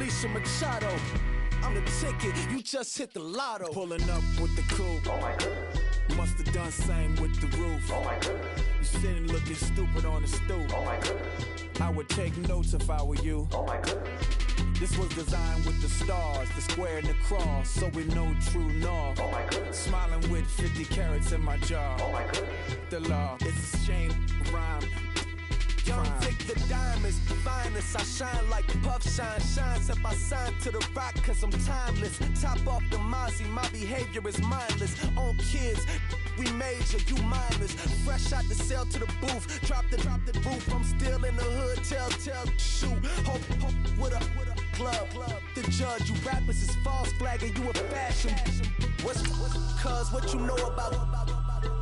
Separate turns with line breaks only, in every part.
Teresa Machado. I'm the ticket, you just hit the lotto. Pulling up with the coupe. Oh my goodness. Must have done same with the roof. Oh my goodness. You sitting looking stupid on the stoop. Oh my goodness. I would take notes if I were you. Oh my goodness. This was designed with the stars, the square and the cross, so we know true north. Oh my goodness. Smiling with 50 carats in my jaw. Oh my goodness. The law, it's a shame, rhyme. Young Vic, the diamonds, finest. I shine like Puff Shine shines. If I sign to the rock, cause I'm timeless. Top off the Mozzie, my behavior is mindless. On kids, we major, you mindless. Fresh out the cell to the booth. Drop the roof. I'm still in the hood. Tell, shoot. Hope with a club. The judge, you rappers is false flagging. You a fashion. What's cuz what you know about?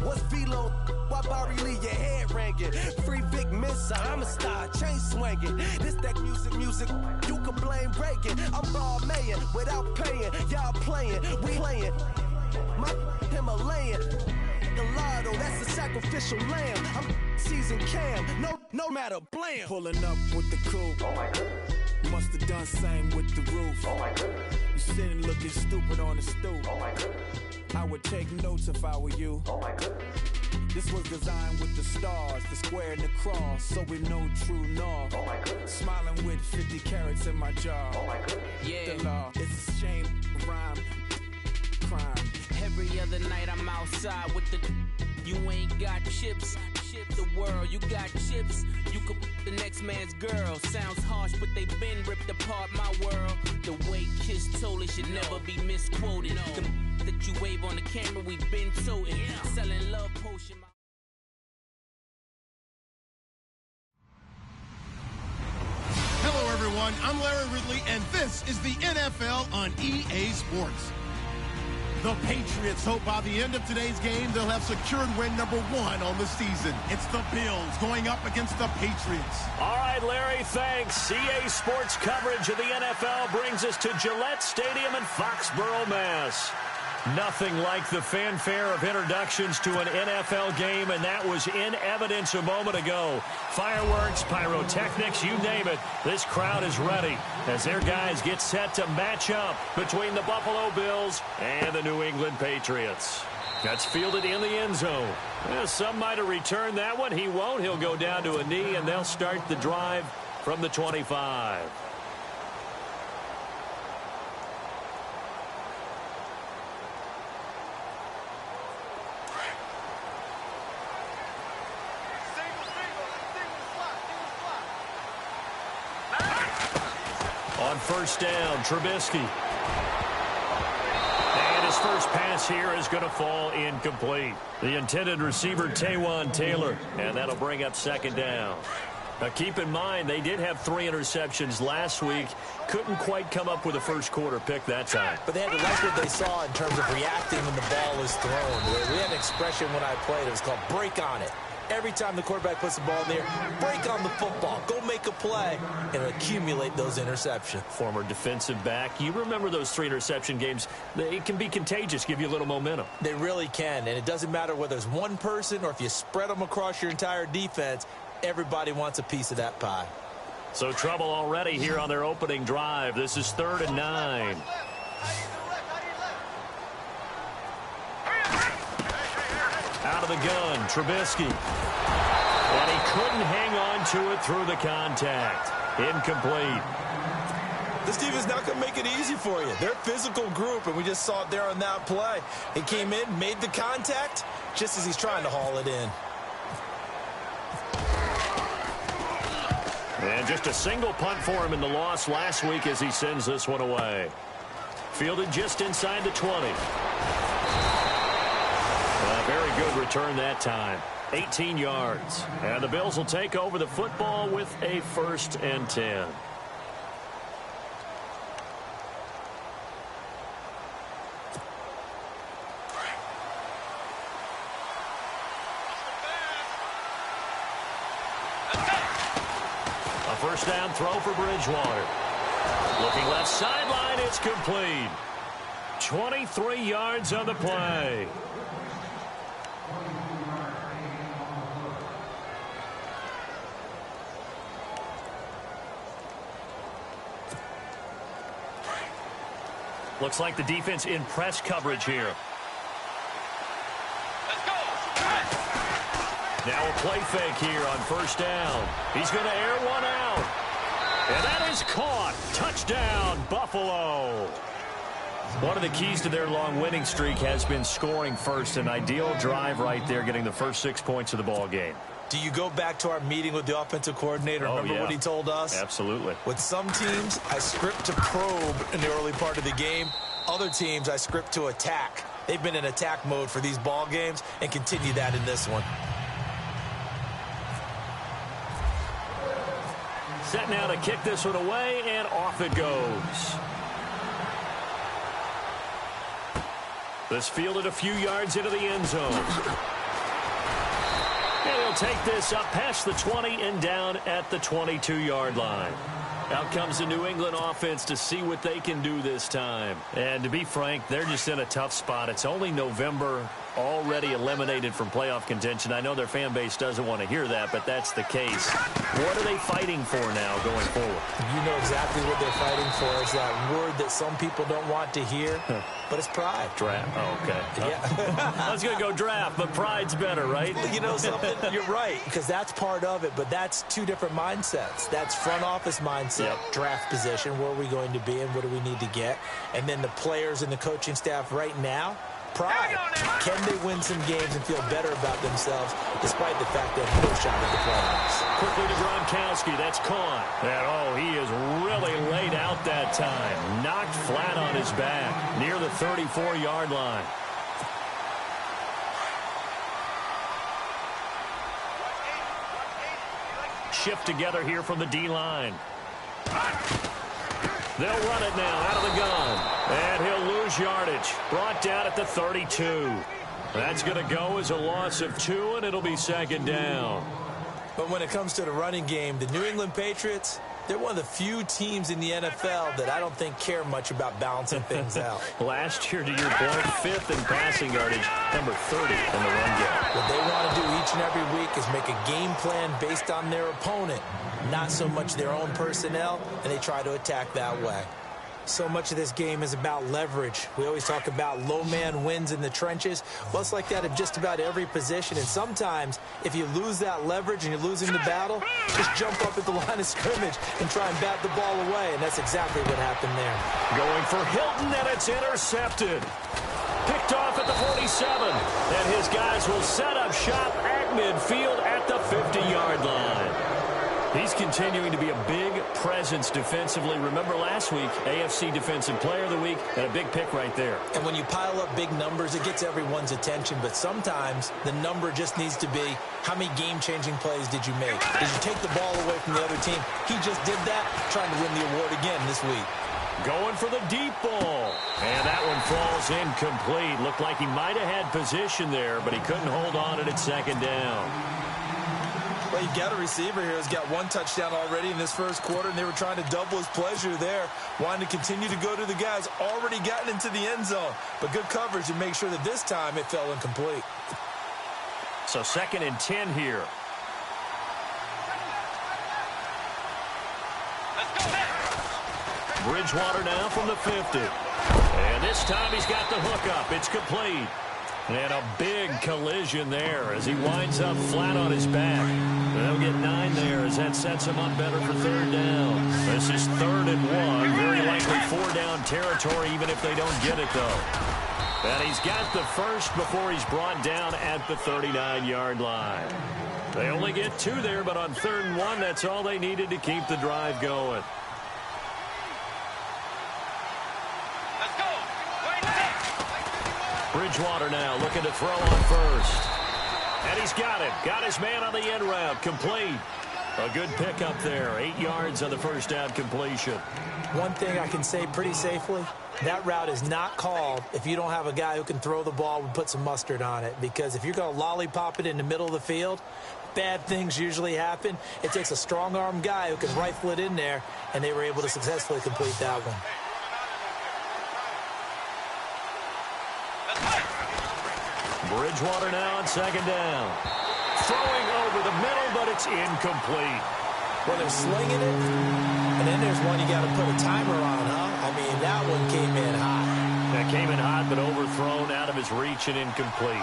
What's Velo? Why Barry Lee, your head ringing? Free Vic Mensa, I'm a star, chain swinging. This that music, you can blame Reagan. I'm ball mayin' without paying. Y'all playing, we playing. My Himalayan. The lotto, that's a sacrificial lamb. I'm season cam, no matter, blam. Pulling up with the coupe. Oh my goodness. Must have done same with the roof. Oh my goodness. You sitting looking stupid on the stoop. Oh my goodness. I would take notes if I were you. Oh my goodness. This was designed with the stars, the square and the cross, so we know true north. Oh my goodness. Smiling with 50 carats in my jaw. Oh my goodness. Yeah. The law, it's a shame, rhyme, crime.
Every other night I'm outside with the. You ain't got chips. The world, you got chips. You could the next man's girl. Sounds harsh, but they been ripped apart my world. The way Kiss told it should never be misquoted. The that you wave on the camera, we been toting. Selling love potion.
Hello, everyone. I'm Larry Ridley, and this is the NFL on EA Sports. The Patriots hope by the end of today's game they'll have secured win number 1 on the season. It's the Bills going up against the Patriots.
All right, Larry, thanks. EA Sports coverage of the NFL brings us to Gillette Stadium in Foxborough, Mass. Nothing like the fanfare of introductions to an NFL game, and that was in evidence a moment ago. Fireworks, pyrotechnics, you name it. This crowd is ready as their guys get set to match up between the Buffalo Bills and the New England Patriots. That's fielded in the end zone. Well, some might have returned that one. He won't. He'll go down to a knee, and they'll start the drive from the 25. On first down, Trubisky. And his first pass here is going to fall incomplete. The intended receiver, Taywan Taylor. And that'll bring up second down. Now, keep in mind, they did have 3 interceptions last week. Couldn't quite come up with a first quarter pick that time.
But they had to like what they saw in terms of reacting when the ball is thrown. We had an expression when I played. It was called break on it. Every time the quarterback puts the ball in there, break on the football, go make a play, and accumulate those interceptions.
Former defensive back, you remember those 3 interception games. It can be contagious, give you a little momentum.
They really can, and it doesn't matter whether it's one person or if you spread them across your entire defense, everybody wants a piece of that pie.
So trouble already here on their opening drive. This is 3rd and 9. Out of the gun, Trubisky. And he couldn't hang on to it through the contact. Incomplete.
This team is not going to make it easy for you. They're a physical group, and we just saw it there on that play. He came in, made the contact, just as he's trying to haul it in.
And just a single punt for him in the loss last week as he sends this one away. Fielded just inside the 20. Very good return that time. 18 yards. And the Bills will take over the football with a 1st and 10. A first down throw for Bridgewater. Looking left sideline, it's complete. 23 yards on the play. Looks like the defense in press coverage here. Now a play fake here on first down. He's going to air one out. And that is caught. Touchdown, Buffalo. One of the keys to their long winning streak has been scoring first. An ideal drive right there, getting the first 6 points of the ball game.
Do you go back to our meeting with the offensive coordinator? Remember what he told us?
Absolutely.
With some teams, I script to probe in the early part of the game. Other teams, I script to attack. They've been in attack mode for these ball games and continue that in this one.
Set now to kick this one away, and off it goes. This fielded a few yards into the end zone. And he'll take this up past the 20 and down at the 22-yard line. Out comes the New England offense to see what they can do this time. And to be frank, they're just in a tough spot. It's only November, already eliminated from playoff contention. I know their fan base doesn't want to hear that, but that's the case. What are they fighting for now going forward?
You know exactly what they're fighting for. Is that word that some people don't want to hear, but it's pride.
Draft. Oh, okay.
Yeah.
I was going to go draft, but pride's better, right?
You know something? You're right, because that's part of it, but that's two different mindsets. That's front office mindset, draft position, where are we going to be and what do we need to get? And then the players and the coaching staff right now, pride. Can they win some games and feel better about themselves despite the fact they have no shot at the playoffs?
Quickly to Gronkowski. That's caught. And, he is really laid out that time. Knocked flat on his back near the 34-yard line. Shift together here from the D-line. They'll run it now out of the gun. And he'll lose yardage. Brought down at the 32. That's going to go as a loss of 2, and it'll be second down.
But when it comes to the running game, the New England Patriots, they're one of the few teams in the NFL that I don't think care much about balancing things out.
Last year, to your point, 5th in passing yardage, number 30 in the run game.
What they want to do each and every week is make a game plan based on their opponent, not so much their own personnel, and they try to attack that way. So much of this game is about leverage. We always talk about low man wins in the trenches. Well, it's like that at just about every position. And sometimes, if you lose that leverage and you're losing the battle, just jump up at the line of scrimmage and try and bat the ball away. And that's exactly what happened there.
Going for Hilton, and it's intercepted. Picked off at the 47. And his guys will set up shop at midfield at the 50-yard line. He's continuing to be a big presence defensively. Remember last week, AFC Defensive Player of the Week, and a big pick right there.
And when you pile up big numbers, it gets everyone's attention. But sometimes the number just needs to be, how many game-changing plays did you make? Did you take the ball away from the other team? He just did that, trying to win the award again this week.
Going for the deep ball. And that one falls incomplete. Looked like he might have had position there, but he couldn't hold on at second down.
Well, you got a receiver here who's got one touchdown already in this first quarter, and they were trying to double his pleasure there, wanting to continue to go to the guys already gotten into the end zone. But good coverage to make sure that this time it fell incomplete.
So 2nd and 10 here. Bridgewater now from the 50. And this time he's got the hook up. It's complete. And a big collision there as he winds up flat on his back. They'll get 9 there as that sets him up better for 3rd down. This is 3rd and 1. Very likely 4-down territory even if they don't get it, though. And he's got the first before he's brought down at the 39-yard line. They only get 2 there, but on 3rd and 1, that's all they needed to keep the drive going. Bridgewater now looking to throw on first. And he's got it. Got his man on the end route. Complete. A good pickup there. 8 yards on the first down completion.
One thing I can say pretty safely, that route is not called if you don't have a guy who can throw the ball and put some mustard on it. Because if you're going to lollipop it in the middle of the field, bad things usually happen. It takes a strong-arm guy who can rifle it in there, and they were able to successfully complete that one.
Bridgewater now on 2nd down. Throwing over the middle, but it's incomplete.
Well, they're slinging it, and then there's one you got to put a timer on, huh? I mean, that one came in hot.
That came in hot, but overthrown out of his reach and incomplete.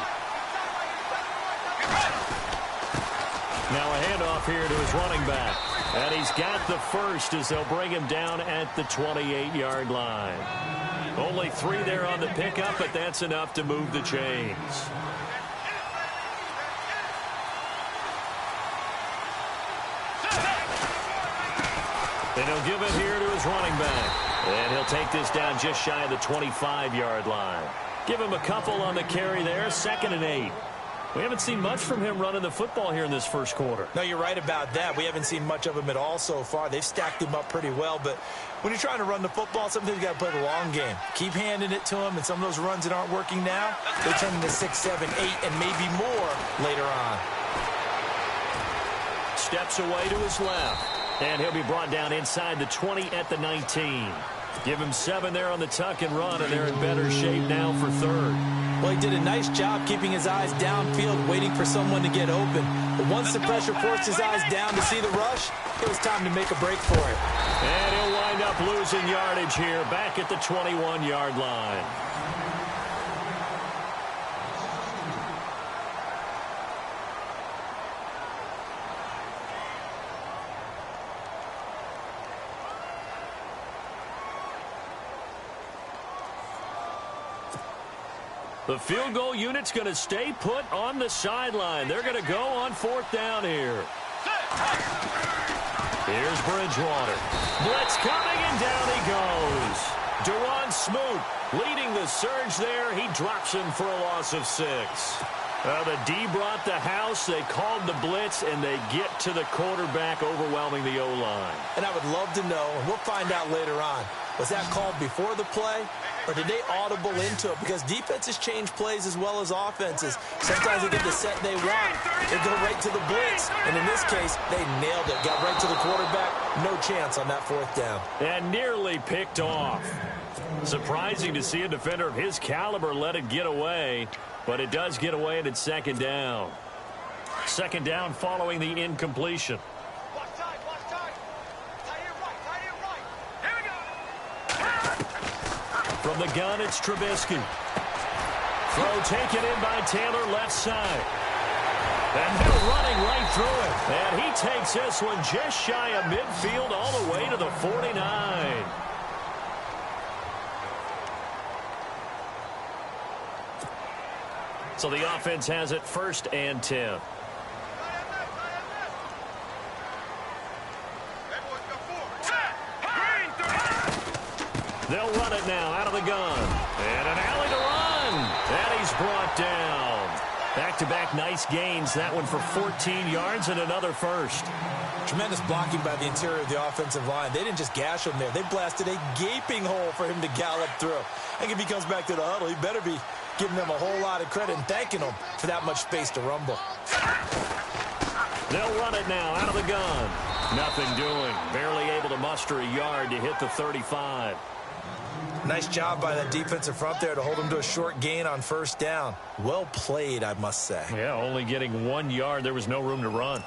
Now a handoff here to his running back. And he's got the first as they'll bring him down at the 28-yard line. Only 3 there on the pickup, but that's enough to move the chains. And he'll give it here to his running back. And he'll take this down just shy of the 25-yard line. Give him a couple on the carry there, 2nd and 8. We haven't seen much from him running the football here in this first quarter.
No, you're right about that. We haven't seen much of him at all so far. They've stacked him up pretty well, but when you're trying to run the football, sometimes you got to play the long game. Keep handing it to him, and some of those runs that aren't working now, they turn into 6, 7, 8, and maybe more later on.
Steps away to his left, and he'll be brought down inside the 20 at the 19. Give him 7 there on the tuck and run, and they're in better shape now for 3rd.
Well, he did a nice job keeping his eyes downfield, waiting for someone to get open. But once the pressure forced his eyes down to see the rush, it was time to make a break for it.
And he'll wind up losing yardage here, back at the 21-yard line. The field goal unit's going to stay put on the sideline. They're going to go on 4th down here. Here's Bridgewater. Blitz coming, and down he goes. Deron Smoot leading the surge there. He drops him for a loss of 6. The D brought the house. They called the blitz, and they get to the quarterback, overwhelming the O-line.
And I would love to know, and we'll find out later on, was that called before the play, or did they audible into it? Because defenses change plays as well as offenses. Sometimes they get the set they want. They go right to the blitz. And in this case, they nailed it. Got right to the quarterback. No chance on that 4th down.
And nearly picked off. Surprising to see a defender of his caliber let it get away. But it does get away, and it's 2nd down. 2nd down following the incompletion. From the gun, it's Trubisky. Throw taken in by Taylor, left side. And they're running right through it. And he takes this one just shy of midfield all the way to the 49. So the offense has it 1st and 10. They'll run it now out of the gun. And an alley to run. And he's brought down. Back-to-back nice gains. That one for 14 yards and another first.
Tremendous blocking by the interior of the offensive line. They didn't just gash him there. They blasted a gaping hole for him to gallop through. I think if he comes back to the huddle, he better be giving them a whole lot of credit and thanking them for that much space to rumble.
They'll run it now out of the gun. Nothing doing. Barely able to muster a yard to hit the 35.
Nice job by that defensive front there to hold him to a short gain on 1st down. Well played, I must say.
Yeah, only getting 1 yard. There was no room to run.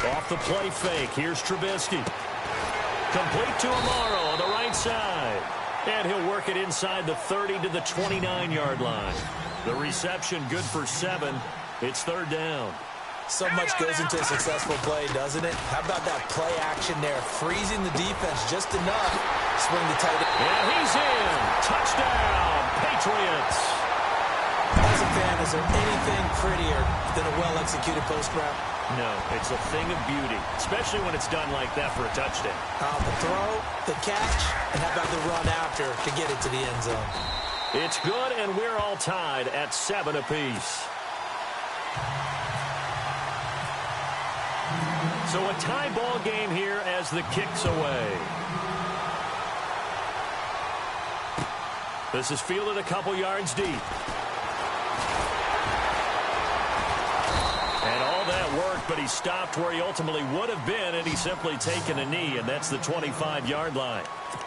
Off the play fake. Here's Trubisky. Complete to Amaro on the right side. And he'll work it inside the 30 to the 29-yard line. The reception good for 7. It's 3rd down.
So much goes into a successful play, doesn't it? How about that play action there? Freezing the defense just enough. Swing the tight end.
Yeah, he's in. Touchdown, Patriots.
As a fan, is there anything prettier than a well-executed post route?
No, it's a thing of beauty, especially when it's done like that for a touchdown.
The throw, the catch, and how about the run after to get it to the end zone?
It's good, and we're all tied at 7 apiece. So a tie ball game here as the kick's away. This is fielded a couple yards deep. And all that work but he stopped where he ultimately would have been had he simply taken a knee, and that's the 25-yard line.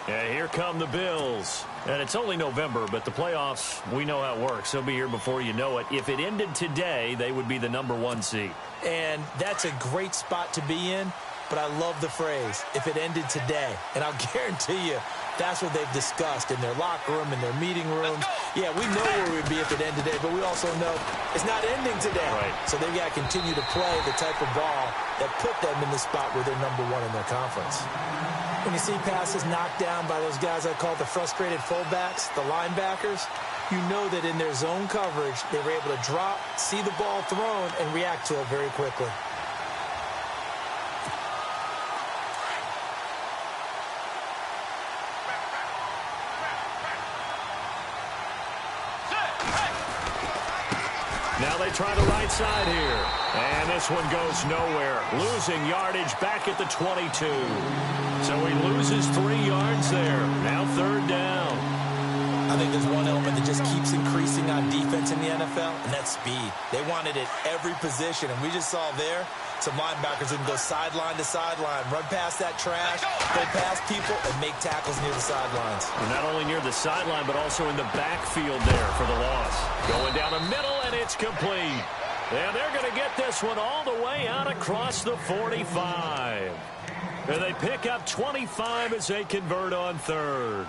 Yeah, here come the Bills. And it's only November, but the playoffs, we know how it works. They'll be here before you know it. If it ended today, they would be the #1 seed.
And that's a great spot to be in, but I love the phrase, if it ended today. And I'll guarantee you, that's what they've discussed in their locker room, in their meeting rooms. Yeah, we know where we'd be if it ended today, but we also know it's not ending today.
Right.
So they've got to continue to play the type of ball that put them in the spot where they're #1 in their conference. When you see passes knocked down by those guys I call the frustrated fullbacks, the linebackers, you know that in their zone coverage, they were able to drop, see the ball thrown, and react to it very quickly.
Now they try the right side here. And this one goes nowhere. Losing yardage back at the 22. So he loses 3 yards there. Now 3rd down.
I think there's one element that just keeps increasing on defense in the NFL, and that's speed. They want it at every position, and we just saw there some linebackers that can go sideline to sideline, run past that trash, go past people, and make tackles near the sidelines.
And not only near the sideline, but also in the backfield there for the loss. Going down the middle, and it's complete. And they're going to get this one all the way out across the 45. And they pick up 25 as they convert on 3rd.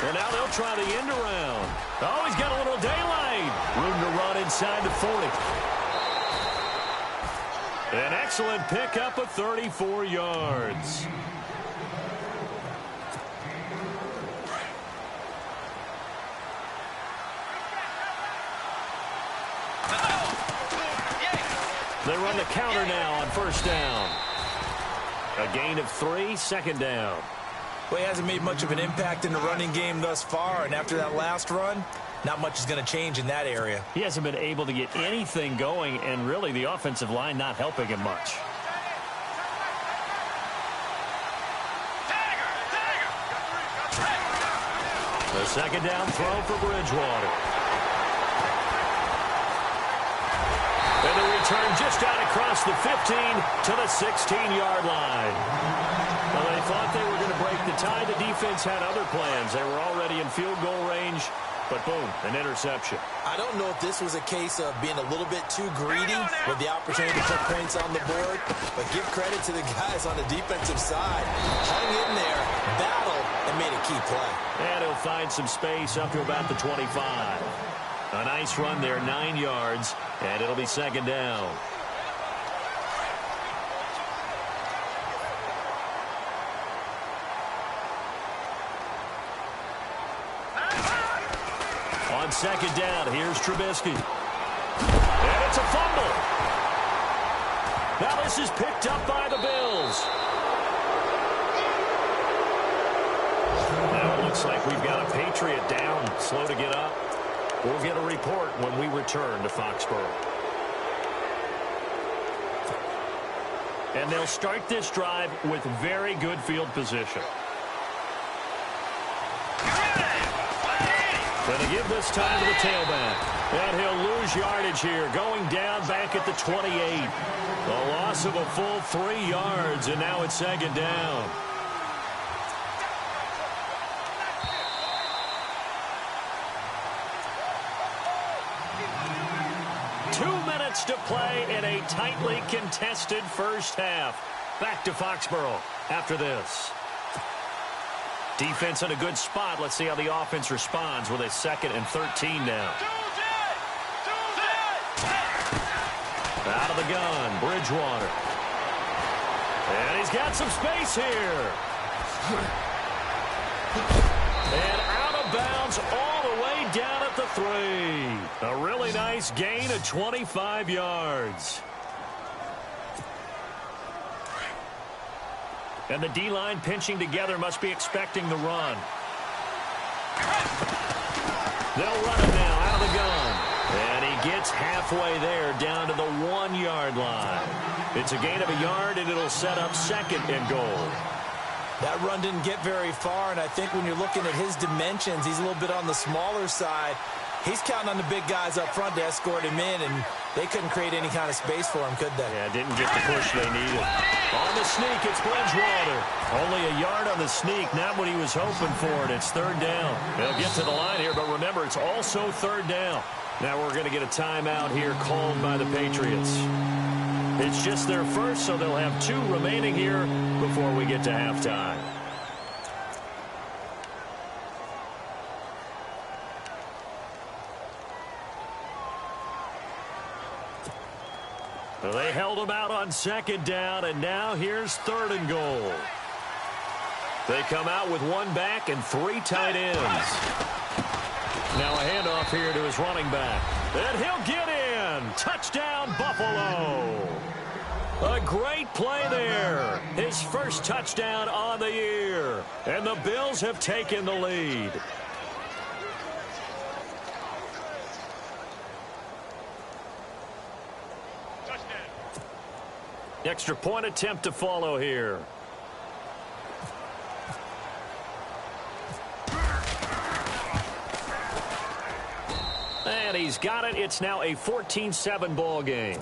And now they'll try the end around. Oh, he's got a little daylight. Room to run inside the 40. An excellent pickup of 34 yards. They run the counter now on 1st down. A gain of 3, 2nd down.
Well, he hasn't made much of an impact in the running game thus far, and after that last run, not much is going to change in that area.
He hasn't been able to get anything going, and really the offensive line not helping him much. The 2nd down throw for Bridgewater. And the return just out across the 15 to the 16-yard line. Well, they thought they were going to break the tie. The defense had other plans. They were already in field goal range, but boom, an interception.
I don't know if this was a case of being a little bit too greedy with the opportunity to put points on the board, but give credit to the guys on the defensive side. Hung in there, battled, and made a key play.
And he'll find some space up to about the 25. A nice run there, 9 yards, and it'll be 2nd down. On 2nd down, here's Trubisky. And it's a fumble. Now this is picked up by the Bills. Now it looks like we've got a Patriot down, slow to get up. We'll get a report when we return to Foxborough. And they'll start this drive with very good field position. Going to give this time to the tailback. And he'll lose yardage here, going down back at the 28. A loss of a full 3 yards, and now it's 2nd down. To play in a tightly contested first half. Back to Foxborough after this. Defense in a good spot. Let's see how the offense responds with a 2nd and 13 now. Out of the gun, Bridgewater. And he's got some space here. And out of bounds all the way down at the 3. A really nice gain of 25 yards. And the D-line pinching together must be expecting the run. They'll run it now out of the gun. And he gets halfway there down to the 1-yard line. It's a gain of a yard, and it'll set up 2nd and goal.
That run didn't get very far, and I think when you're looking at his dimensions, he's a little bit on the smaller side. He's counting on the big guys up front to escort him in, and they couldn't create any kind of space for him, could they?
Yeah, didn't get the push they needed. On the sneak, it's Bridgewater. Only a yard on the sneak, not what he was hoping for, and it's third down. They'll get to the line here, but remember, it's also third down. Now we're going to get a timeout here called by the Patriots. It's just their first, so they'll have 2 remaining here before we get to halftime. Well, they held them out on second down, and now here's third and goal. They come out with 1 back and 3 tight ends. Now a handoff here to his running back. And he'll get in. Touchdown, Buffalo. A great play there. His first touchdown on the year. And the Bills have taken the lead. Extra point attempt to follow here. And he's got it. It's now a 14-7 ball game.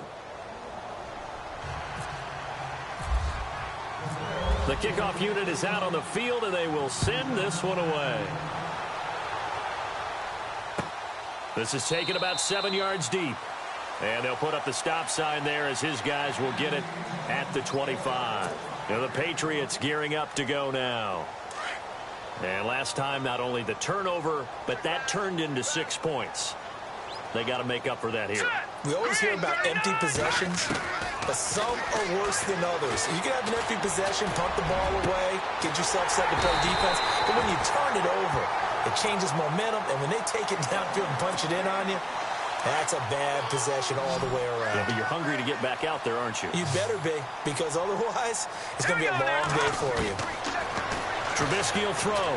The kickoff unit is out on the field, and they will send this one away. This is taken about 7 yards deep. And they'll put up the stop sign there as his guys will get it at the 25. Now the Patriots gearing up to go now. And last time, not only the turnover, but that turned into 6 points. They got to make up for that here.
We always hear about empty possessions, but some are worse than others. You can have an empty possession, punt the ball away, get yourself set to play defense, but when you turn it over, it changes momentum, and when they take it downfield and punch it in on you, that's a bad possession all the way around.
Yeah, but you're hungry to get back out there, aren't you?
You better be, because otherwise, it's going to be a long day for you.
Trubisky will throw.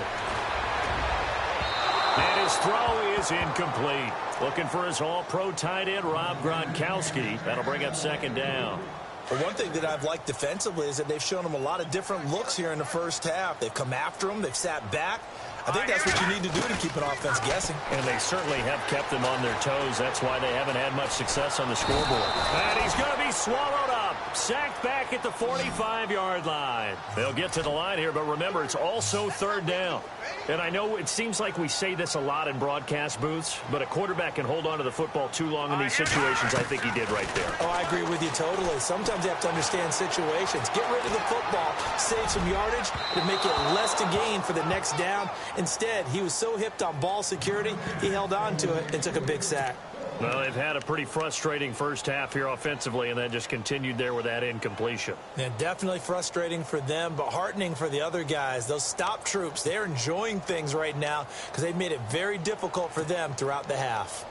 And his throw is incomplete. Looking for his all-pro tight end, Rob Gronkowski. That'll bring up second down.
Well, one thing that I've liked defensively is that they've shown him a lot of different looks here in the first half. They've come after him. They've sat back. I think that's what you need to do to keep an offense guessing.
And they certainly have kept them on their toes. That's why they haven't had much success on the scoreboard. And he's going to be swallowed up. Sacked back at the 45-yard line. They'll get to the line here, but remember, it's also third down. And I know it seems like we say this a lot in broadcast booths, but a quarterback can hold on to the football too long in these situations. I think he did right there.
Oh, I agree with you totally. Sometimes you have to understand situations. Get rid of the football, save some yardage to make it less to gain for the next down. Instead, he was so hipped on ball security, he held on to it and took a big sack.
Well, they've had a pretty frustrating first half here offensively, and then just continued there with that incompletion.
Yeah, definitely frustrating for them, but heartening for the other guys. Those stop troops, they're enjoying things right now because they've made it very difficult for them throughout the half.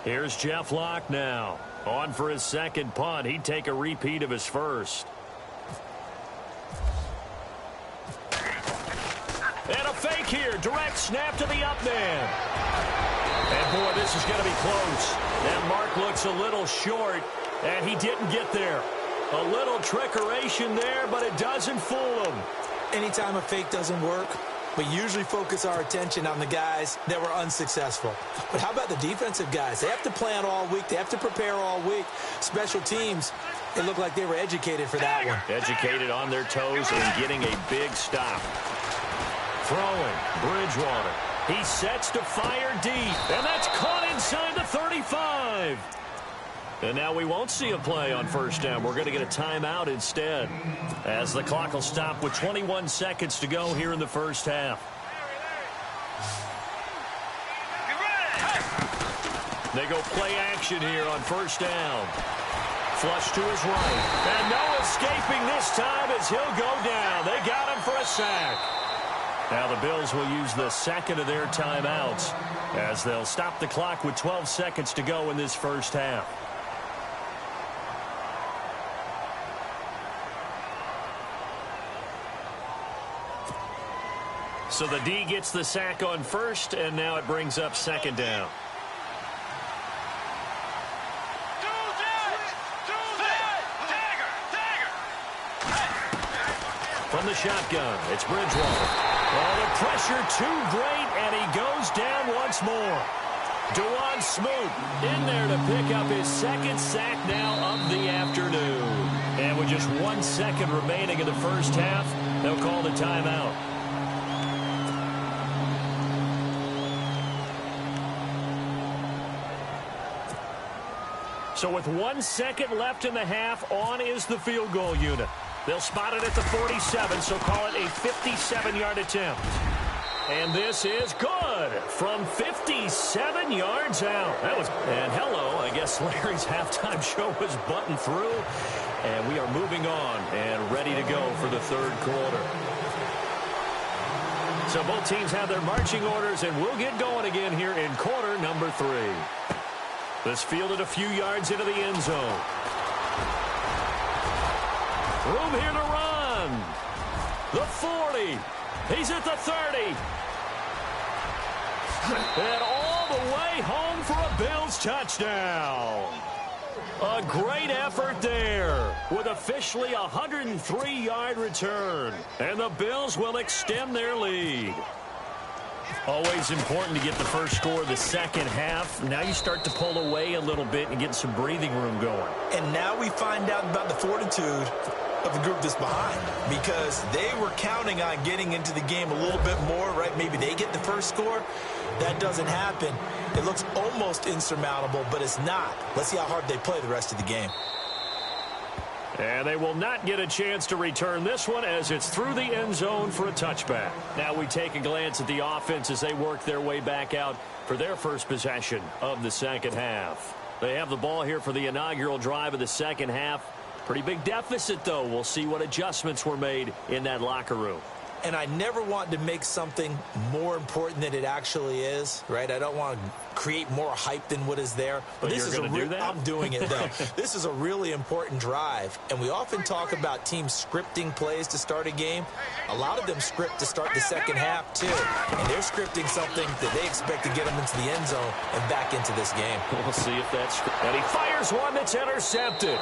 Here's Jeff Locke now. On for his second punt. He'd take a repeat of his first. And a fake here. Direct snap to the up man. And, boy, this is going to be close. That mark looks a little short, and he didn't get there. A little trickeration there, but it doesn't fool him.
Anytime a fake doesn't work, we usually focus our attention on the guys that were unsuccessful. But how about the defensive guys? They have to plan all week. They have to prepare all week. Special teams, it looked like they were educated for that one.
Educated on their toes and getting a big stop. Throwing, Bridgewater. He sets to fire deep, and that's caught inside the 35. And now we won't see a play on first down. We're going to get a timeout instead, as the clock will stop with 21 seconds to go here in the first half. They go play action here on first down. Flush to his right, and no escaping this time as he'll go down. They got him for a sack. Now the Bills will use the second of their timeouts as they'll stop the clock with 12 seconds to go in this first half. So the D gets the sack on first, and now it brings up second down. From the shotgun, it's Bridgewater. Oh, the pressure too great, and he goes down once more. Dewan Smoot in there to pick up his second sack now of the afternoon. And with just 1 second remaining in the first half, they'll call the timeout. So with 1 second left in the half, on is the field goal unit. They'll spot it at the 47, so call it a 57-yard attempt. And this is good from 57 yards out. And hello, I guess Larry's halftime show was buttoned through. And we are moving on and ready to go for the third quarter. So both teams have their marching orders, and we'll get going again here in quarter number 3. This fielded a few yards into the end zone. Room here to run. The 40. He's at the 30. And all the way home for a Bills touchdown. A great effort there with officially a 103-yard return. And the Bills will extend their lead. Always important to get the first score of the second half. Now you start to pull away a little bit and get some breathing room going.
And now we find out about the fortitude of the group that's behind, because they were counting on getting into the game a little bit more, right? Maybe they get the first score. That doesn't happen. It looks almost insurmountable, but it's not. Let's see how hard they play the rest of the game.
And they will not get a chance to return this one as it's through the end zone for a touchback. Now we take a glance at the offense as they work their way back out for their first possession of the second half. They have the ball here for the inaugural drive of the second half. Pretty big deficit, though. We'll see what adjustments were made in that locker room.
And I never want to make something more important than it actually is, right? I don't want to create more hype than what is there.
But this is do that?
I'm doing it, though. This is a really important drive. And we often talk about teams scripting plays to start a game. A lot of them script to start the second half, too. And they're scripting something that they expect to get them into the end zone and back into this game.
We'll see if that's... And he fires one that's intercepted.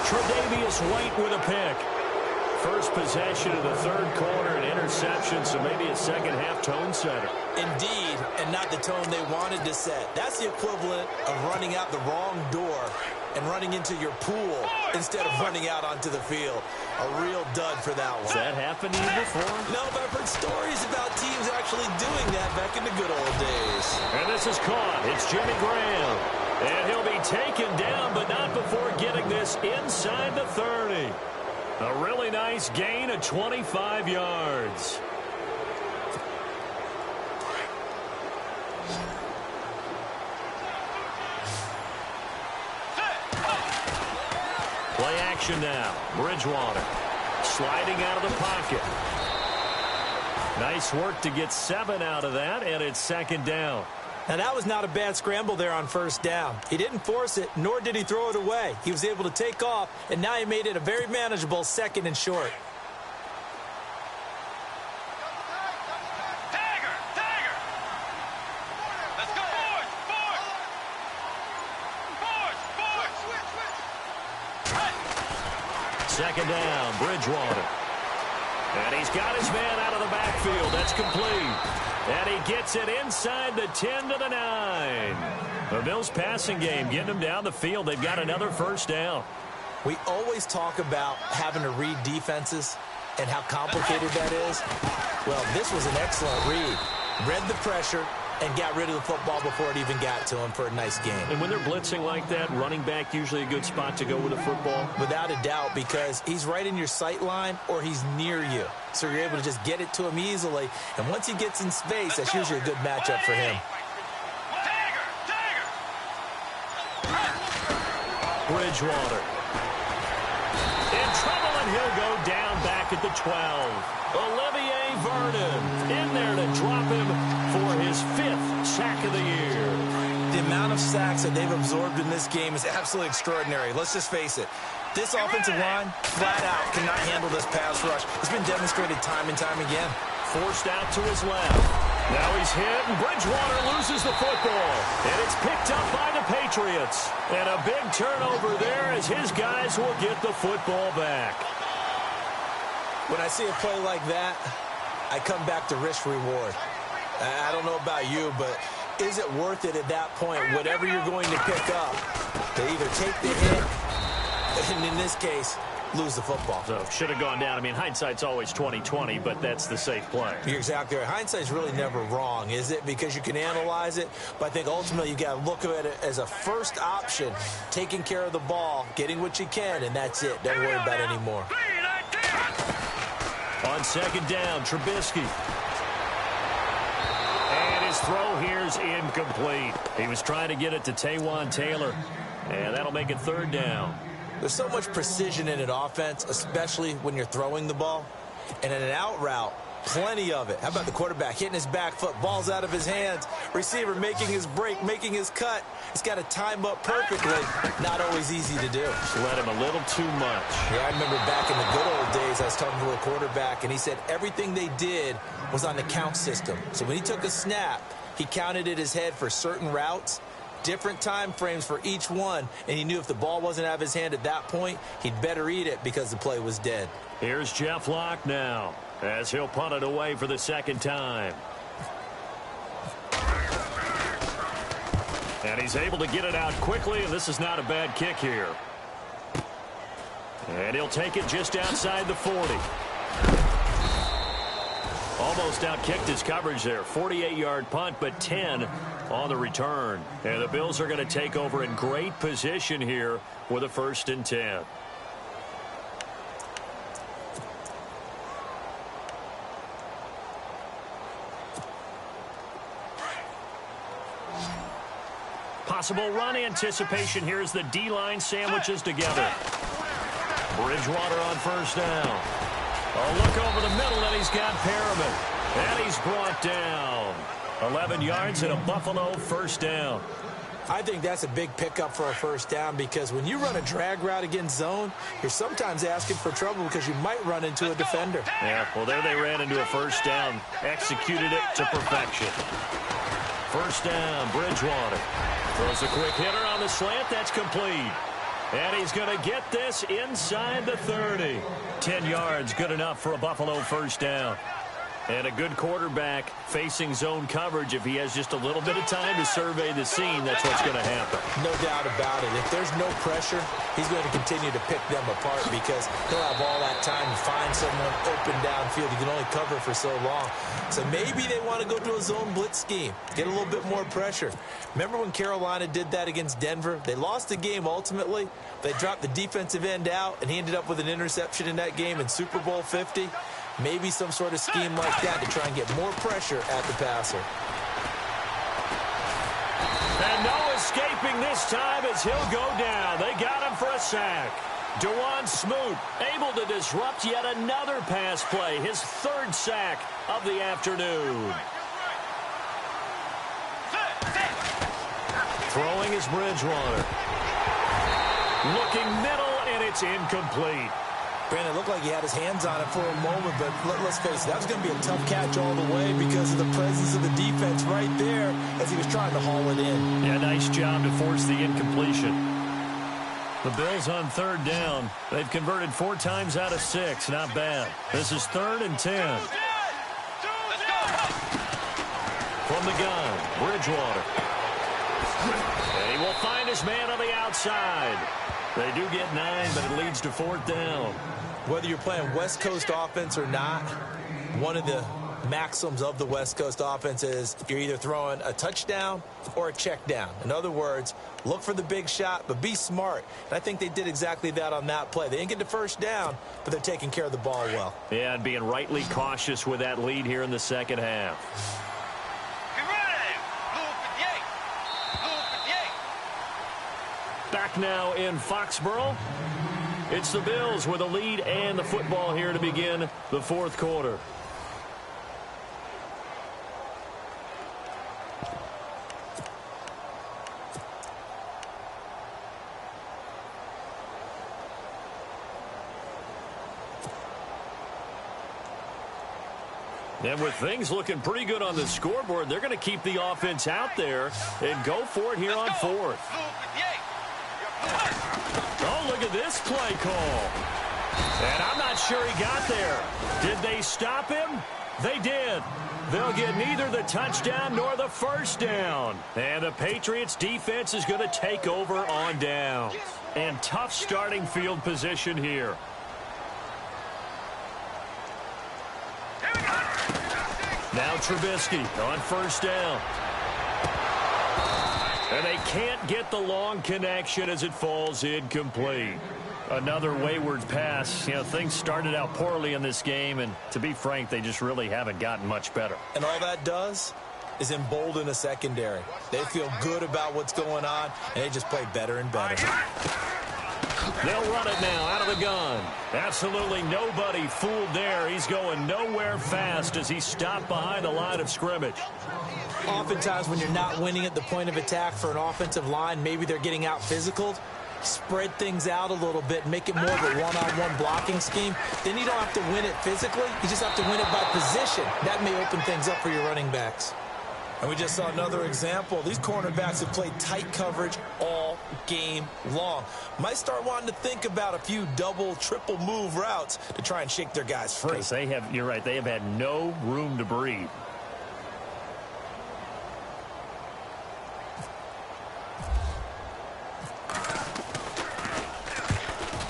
Tre'Davious White with a pick. First possession of the third quarter, an interception, so maybe a second-half tone setter.
Indeed, and not the tone they wanted to set. That's the equivalent of running out the wrong door and running into your pool instead of running out onto the field. A real dud for that one.
Has that happened to you before?
No, but I've heard stories about teams actually doing that back in the good old days.
And this is caught. It's Jimmy Graham. And he'll be taken down, but not before getting this inside the 30. A really nice gain of 25 yards. Play action now. Bridgewater sliding out of the pocket. Nice work to get 7 out of that, and it's second down.
Now, that was not a bad scramble there on first down. He didn't force it, nor did he throw it away. He was able to take off, and now he made it a very manageable second and short.
Let's go, boys!
Second down, Bridgewater. And he's got his man out of the backfield. That's complete. And he gets it inside the 10 to the 9. The Bills passing game getting them down the field. They've got another first down.
We always talk about having to read defenses and how complicated that is. Well, this was an excellent read. Read the pressure and got rid of the football before it even got to him for a nice game.
And when they're blitzing like that, running back usually a good spot to go with the football?
Without a doubt, because he's right in your sight line or he's near you. So you're able to just get it to him easily. And once he gets in space, that's usually a good matchup for him.
Bridgewater. In trouble, and he'll go down back at the 12. Olivier Vernon in there to drop him for his 5th sack of the year.
The amount of sacks that they've absorbed in this game is absolutely extraordinary. Let's just face it. This offensive line, flat out, cannot handle this pass rush. It's been demonstrated time and time again.
Forced out to his left. Now he's hit, and Bridgewater loses the football. And it's picked up by the Patriots. And a big turnover there as his guys will get the football back.
When I see a play like that, I come back to risk-reward. I don't know about you, but is it worth it at that point, whatever you're going to pick up, to either take the hit, and in this case, lose the football?
So should have gone down. I mean, hindsight's always 20/20, but that's the safe play.
You're exactly right. Hindsight's really never wrong, is it? Because you can analyze it, but I think ultimately you got to look at it as a first option, taking care of the ball, getting what you can, and that's it. Don't worry about it anymore.
On second down, Trubisky. And his throw here's incomplete. He was trying to get it to Taywan Taylor, and that'll make it third down.
There's so much precision in an offense, especially when you're throwing the ball. And in an out route, plenty of it. How about the quarterback hitting his back foot, ball's out of his hands, receiver making his break, making his cut. He's got to time up perfectly. Not always easy to do.
Just let him a little too much.
Yeah, I remember back in the good old days, I was talking to a quarterback, and he said everything they did was on the count system. So when he took a snap, he counted in his head for certain routes, different time frames for each one, and he knew if the ball wasn't out of his hand at that point, he'd better eat it because the play was dead.
Here's Jeff Locke now, as he'll punt it away for the second time. And he's able to get it out quickly, and this is not a bad kick here. And he'll take it just outside the 40. Almost outkicked his coverage there. 48-yard punt, but 10 on the return. And the Bills are going to take over in great position here with a 1st and 10. Possible run anticipation here as the D-line sandwiches together. Bridgewater on 1st down. A look over the middle, and he's got Perriman. And he's brought down. 11 yards and a Buffalo 1st down.
I think that's a big pickup for a 1st down, because when you run a drag route against zone, you're sometimes asking for trouble because you might run into a defender.
Yeah, well, there they ran into a 1st down. Executed it to perfection. 1st down, Bridgewater. Throws a quick hitter on the slant. That's complete. And he's going to get this inside the 30. 10 yards, good enough for a Buffalo 1st down. And a good quarterback facing zone coverage. If he has just a little bit of time to survey the scene, that's what's going to happen.
No doubt about it. If there's no pressure, he's going to continue to pick them apart because he'll have all that time to find someone open downfield. He can only cover for so long. So maybe they want to go to a zone blitz scheme, get a little bit more pressure. Remember when Carolina did that against Denver? They lost the game ultimately. They dropped the defensive end out, and he ended up with an interception in that game in Super Bowl 50. Maybe some sort of scheme like that to try and get more pressure at the passer.
And no escaping this time as he'll go down. They got him for a sack. Dewan Smoot able to disrupt yet another pass play. His 3rd sack of the afternoon. Throwing is Bridgewater. Looking middle, and it's incomplete.
Brandon, it looked like he had his hands on it for a moment, but let's face it, that was going to be a tough catch all the way because of the presence of the defense right there as he was trying to haul it in.
Yeah, nice job to force the incompletion. The Bills on 3rd down. They've converted 4 times out of 6. Not bad. This is 3rd and 10. From the gun, Bridgewater. And he will find his man on the outside. They do get 9, but it leads to 4th down.
Whether you're playing West Coast offense or not, one of the maxims of the West Coast offense is you're either throwing a touchdown or a check down. In other words, look for the big shot, but be smart. And I think they did exactly that on that play. They didn't get the 1st down, but they're taking care of the ball well.
Yeah, and being rightly cautious with that lead here in the second half. Back now in Foxborough. It's the Bills with a lead and the football here to begin the 4th quarter. And with things looking pretty good on the scoreboard, they're going to keep the offense out there and go for it here on 4th. Oh, look at this play call. And I'm not sure he got there. Did they stop him? They did. They'll get neither the touchdown nor the first down. And the Patriots defense is going to take over on downs. And tough starting field position here. Now Trubisky on first down. And they can't get the long connection as it falls incomplete. Another wayward pass. You know, things started out poorly in this game, and to be frank, they just really haven't gotten much better.
And all that does is embolden a secondary. They feel good about what's going on, and they just play better and better.
They'll run it now out of the gun. Absolutely nobody fooled there. He's going nowhere fast as he stopped behind the line of scrimmage.
Oftentimes when you're not winning at the point of attack for an offensive line, maybe they're getting out physical. Spread things out a little bit, make it more of a one-on-one blocking scheme. Then you don't have to win it physically. You just have to win it by position. That may open things up for your running backs. And we just saw another example. These cornerbacks have played tight coverage all game long. Might start wanting to think about a few double, triple move routes to try and shake their guys free.
You're right, they have had no room to breathe.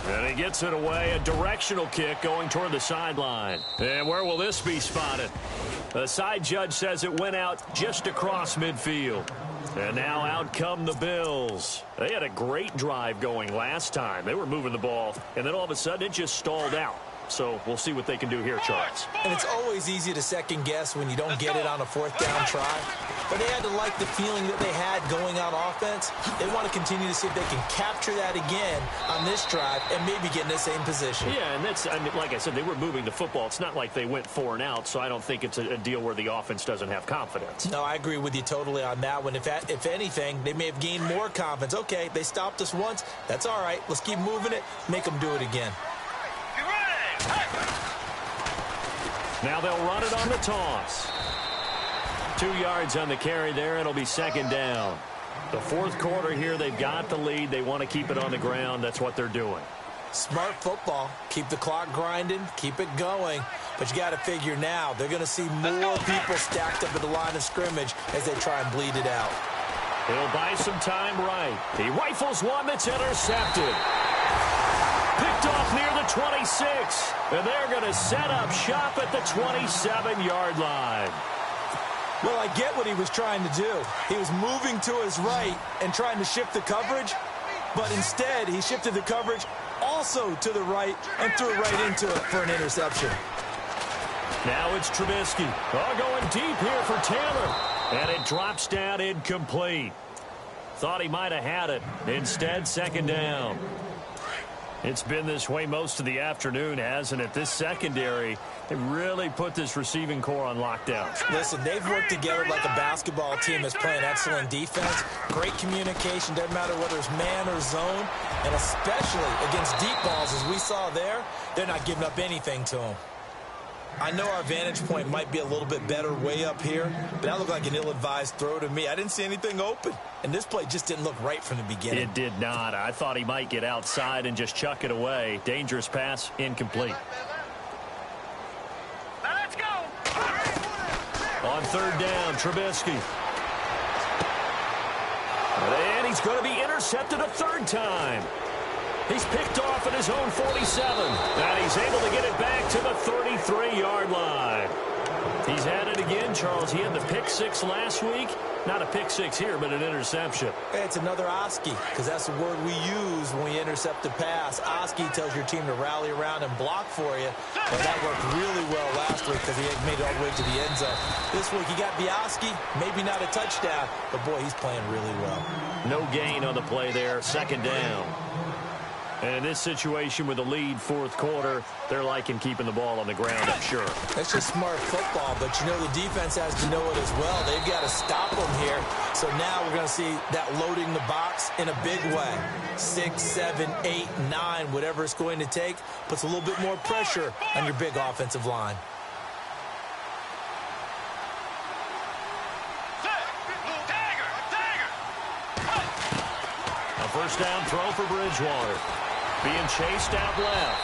And he gets it away, a directional kick going toward the sideline. And where will this be spotted? The side judge says it went out just across midfield. And now out come the Bills. They had a great drive going last time. They were moving the ball, and then all of a sudden it just stalled out. So we'll see what they can do here, Charles.
And it's always easy to second guess when you don't get it on a fourth down try. But they had to like the feeling that they had going on offense. They want to continue to see if they can capture that again on this drive and maybe get in the same position.
Yeah, and that's, I mean, like I said, they were moving the football. It's not like they went 4 and out, so I don't think it's a deal where the offense doesn't have confidence.
No, I agree with you totally on that one. If anything, they may have gained more confidence. Okay, they stopped us once. That's all right. Let's keep moving it. Make them do it again.
Now they'll run it on the toss. 2 yards on the carry there. It'll be second down. The fourth quarter here, they've got the lead. They want to keep it on the ground. That's what they're doing.
Smart football. Keep the clock grinding. Keep it going. But you got to figure now, they're going to see more people stacked up at the line of scrimmage as they try and bleed it out.
He'll buy some time right. He rifles one that's intercepted. Picked off near the 26. And they're going to set up shop at the 27-yard line.
Well, I get what he was trying to do. He was moving to his right and trying to shift the coverage, but instead he shifted the coverage also to the right and threw it right into it for an interception.
Now it's Trubisky. Going deep here for Taylor. And it drops down incomplete. Thought he might have had it. Instead, second down. It's been this way most of the afternoon, hasn't it? This secondary, they really put this receiving core on lockdown.
Listen, they've worked together like a basketball team that's playing excellent defense. Great communication, doesn't matter whether it's man or zone. And especially against deep balls, as we saw there, they're not giving up anything to them. I know our vantage point might be a little bit better way up here, but that looked like an ill-advised throw to me. I didn't see anything open, and this play just didn't look right from the beginning.
It did not. I thought he might get outside and just chuck it away. Dangerous pass, incomplete.
Let's go.
On third down, Trubisky. And he's going to be intercepted a third time. He's picked off at his own 47. And he's able to get it back to the 33-yard line. He's had it again, Charles. He had the pick six last week. Not a pick six here, but an interception.
Hey, it's another Oski, because that's the word we use when we intercept the pass. Oski tells your team to rally around and block for you. And that worked really well last week because he made it all the way to the end zone. This week he got the Oski, maybe not a touchdown, but boy, he's playing really well.
No gain on the play there, second down. And in this situation with the lead fourth quarter, they're liking keeping the ball on the ground, I'm sure.
That's just smart football, but you know the defense has to know it as well. They've got to stop them here. So now we're going to see that loading the box in a big way. 6, 7, 8, 9, whatever it's going to take, puts a little bit more pressure on your big offensive line.
A first down throw for Bridgewater. Being chased out left.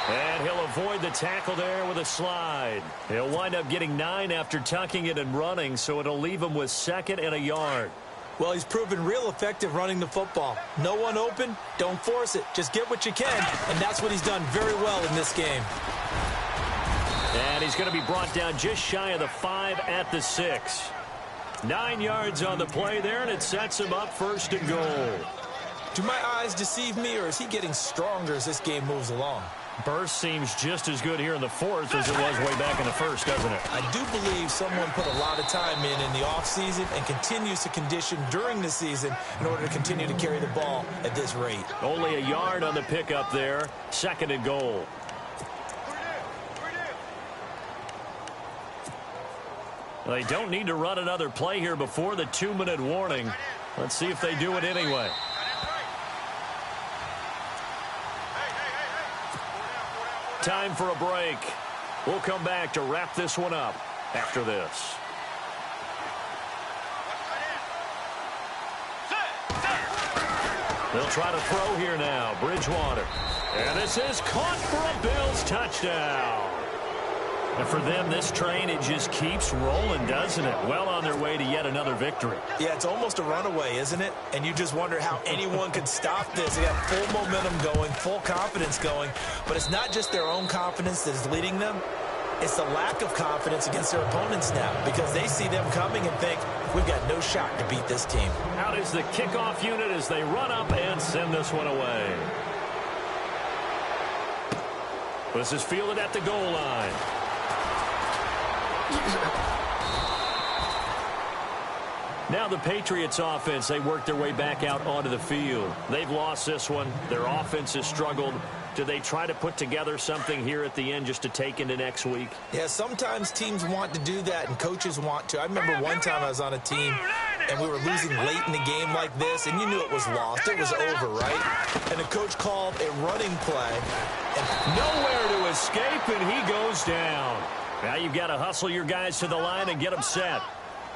And he'll avoid the tackle there with a slide. He'll wind up getting 9 after tucking it and running, so it'll leave him with 2nd and a yard.
Well, he's proven real effective running the football. No one open, don't force it. Just get what you can, and that's what he's done very well in this game.
And he's going to be brought down just shy of the 5 at the 6. 9 yards on the play there, and it sets him up 1st and goal.
Do my eyes deceive me, or is he getting stronger as this game moves along?
Burst seems just as good here in the 4th as it was way back in the 1st, doesn't it?
I do believe someone put a lot of time in the offseason and continues to condition during the season in order to continue to carry the ball at this rate.
Only a yard on the pickup there. 2nd and goal. They don't need to run another play here before the 2-minute warning. Let's see if they do it anyway. Time for a break. We'll come back to wrap this one up after this. They'll try to throw here now. Bridgewater. And this is caught for a Bills touchdown. And for them, this train, it just keeps rolling, doesn't it? Well on their way to yet another victory.
Yeah, it's almost a runaway, isn't it? And you just wonder how anyone could stop this. They got full momentum going, full confidence going. But it's not just their own confidence that is leading them. It's the lack of confidence against their opponents now because they see them coming and think, we've got no shot to beat this team.
Out is the kickoff unit as they run up and send this one away. This is fielded at the goal line. Now the Patriots offense, they work their way back out onto the field. They've lost this one. Their offense has struggled. Do they try to put together something here at the end just to take into next week?
Yeah, sometimes teams want to do that and coaches want to. I remember one time I was on a team and we were losing late in the game like this and you knew it was lost. It was over, right? And the coach called a running play.
And nowhere to escape, and he goes down. Now you've got to hustle your guys to the line and get them set.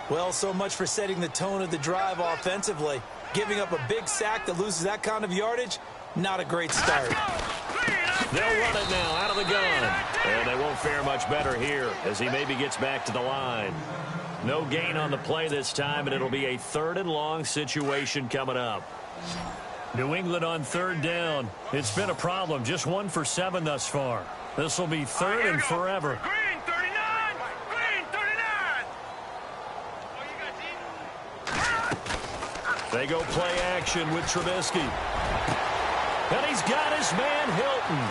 Well, so much for setting the tone of the drive offensively. Giving up a big sack that loses that kind of yardage, not a great start.
They'll run it now out of the gun. And they won't fare much better here as he maybe gets back to the line. No gain on the play this time, and it'll be a 3rd and long situation coming up. New England on 3rd down. It's been a problem. Just 1 for 7 thus far. This will be 3rd and forever. They go play action with Trubisky. And he's got his man Hilton.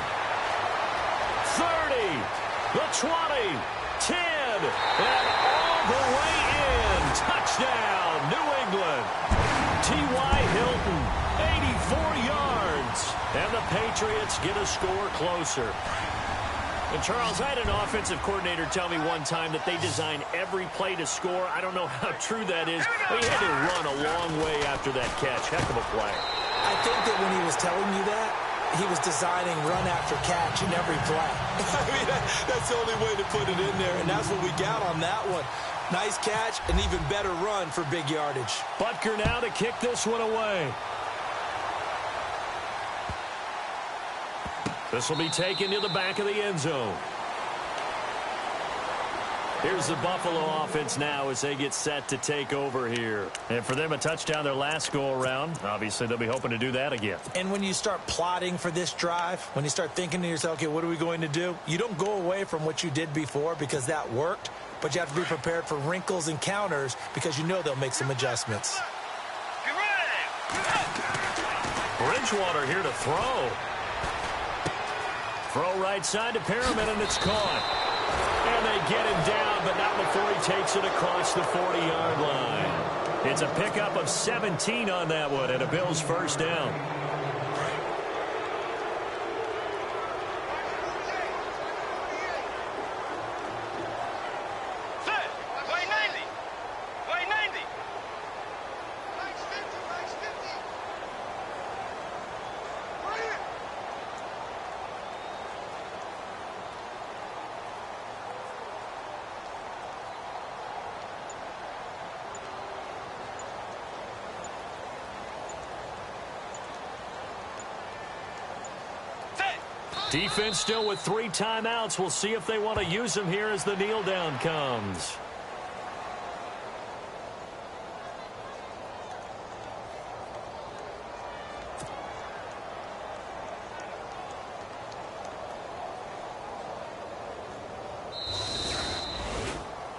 30, the 20, 10, and all the way in. Touchdown, New England. T.Y. Hilton, 84 yards. And the Patriots get a score closer. And Charles, I had an offensive coordinator tell me one time that they design every play to score. I don't know how true that is, but he had to run a long way after that catch. Heck of a play.
I think that when he was telling you that, he was designing run after catch in every play. I mean, that's the only way to put it in there, and that's what we got on that one. Nice catch, an even better run for big yardage.
Butker now to kick this one away. This will be taken to the back of the end zone. Here's the Buffalo offense now as they get set to take over here. And for them, a touchdown their last go-around. Obviously, they'll be hoping to do that again.
And when you start plotting for this drive, when you start thinking to yourself, okay, what are we going to do? You don't go away from what you did before because that worked, but you have to be prepared for wrinkles and counters because you know they'll make some adjustments.
Bridgewater here to throw. Throw right side to Perriman, and it's caught. And they get him down, but not before he takes it across the 40-yard line. It's a pickup of 17 on that one, and a Bills first down. Defense still with 3 timeouts. We'll see if they want to use them here as the kneel down comes.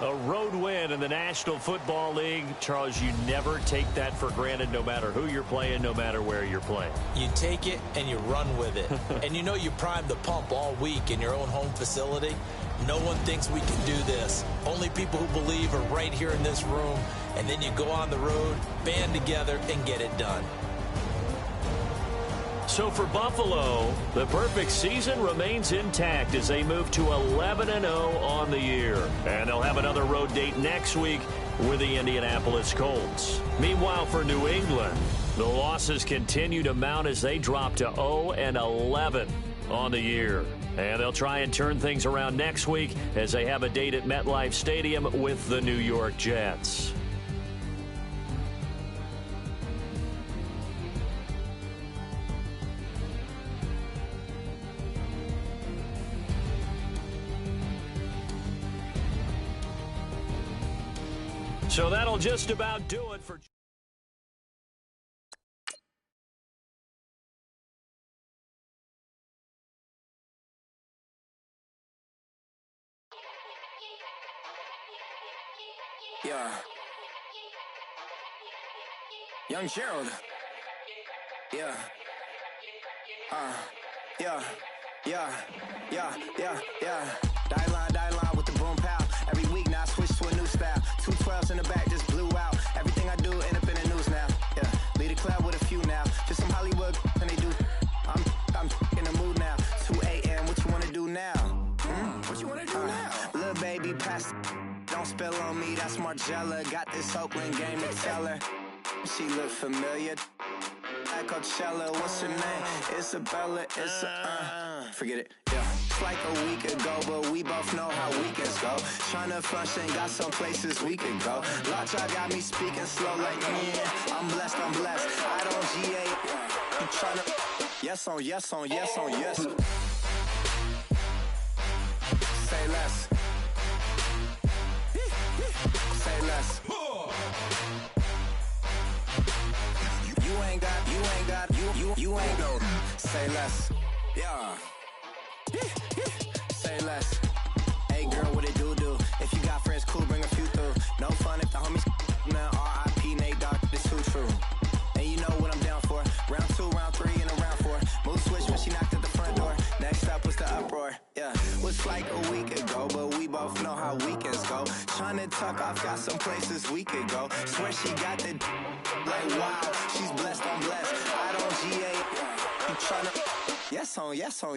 A road win in the National Football League. Charles, you never take that for granted, no matter who you're playing, no matter where you're playing.
You take it and you run with it. And you know you primed the pump all week in your own home facility. No one thinks we can do this. Only people who believe are right here in this room. And then you go on the road, band together, and get it done.
So for Buffalo, the perfect season remains intact as they move to 11-0 on the year. And they'll have another road date next week with the Indianapolis Colts. Meanwhile, for New England, the losses continue to mount as they drop to 0-11 on the year. And they'll try and turn things around next week as they have a date at MetLife Stadium with the New York Jets. So that'll just about do it for...
Yeah. Young Gerald. Yeah. Yeah. Die line with the boom pow. Every week now I switch to a new style. 212s in the back just blew out. Everything I do end up in the news now. Yeah. Lead a club with a few now. Just some Hollywood and they do. I'm in the mood now. 2 a.m. What you wanna do now? What you wanna do now? Little baby pass. Don't spill on me. That's Margella. Got this Oakland game to tell her. She look familiar. At Coachella, what's her name? Isabella, forget it, yeah. It's like a week ago, but we both know how weekends go. Tryna function, got some places we could go. Lot y'all got me speaking slow like, yeah, I'm blessed. I don't GA, you tryna, yes on yes. Say less. Say less. You ain't got, say less. Yeah. Say less. Hey girl, what it do? If you got friends, cool, bring a few through. No fun if the homies, man, R.I.P. Nate Dogg, this too true. And you know what I'm down for. Round 2, round 3, and a round 4. Move switch when she knocked at the front door. Next up was the uproar. Yeah. Was like a week ago, but we both know how weekends go. Tryna tuck off, got some places we could go. Swear she got the like wow, she's blessed, I'm blessed. I don't GA, you tryna yes on yes. Say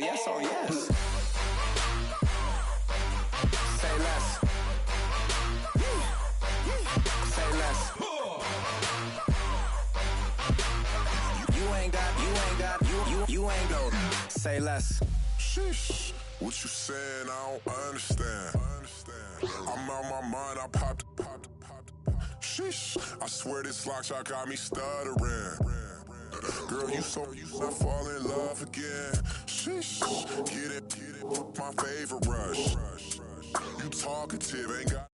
less. Say less. You ain't got, say less.
Sheesh. What you saying? I don't understand. I'm out my mind. I popped. Sheesh. I swear this lock shot got me stuttering. Girl, you so I fall in love again. Sheesh. Get it. My favorite rush. You talkative, ain't got.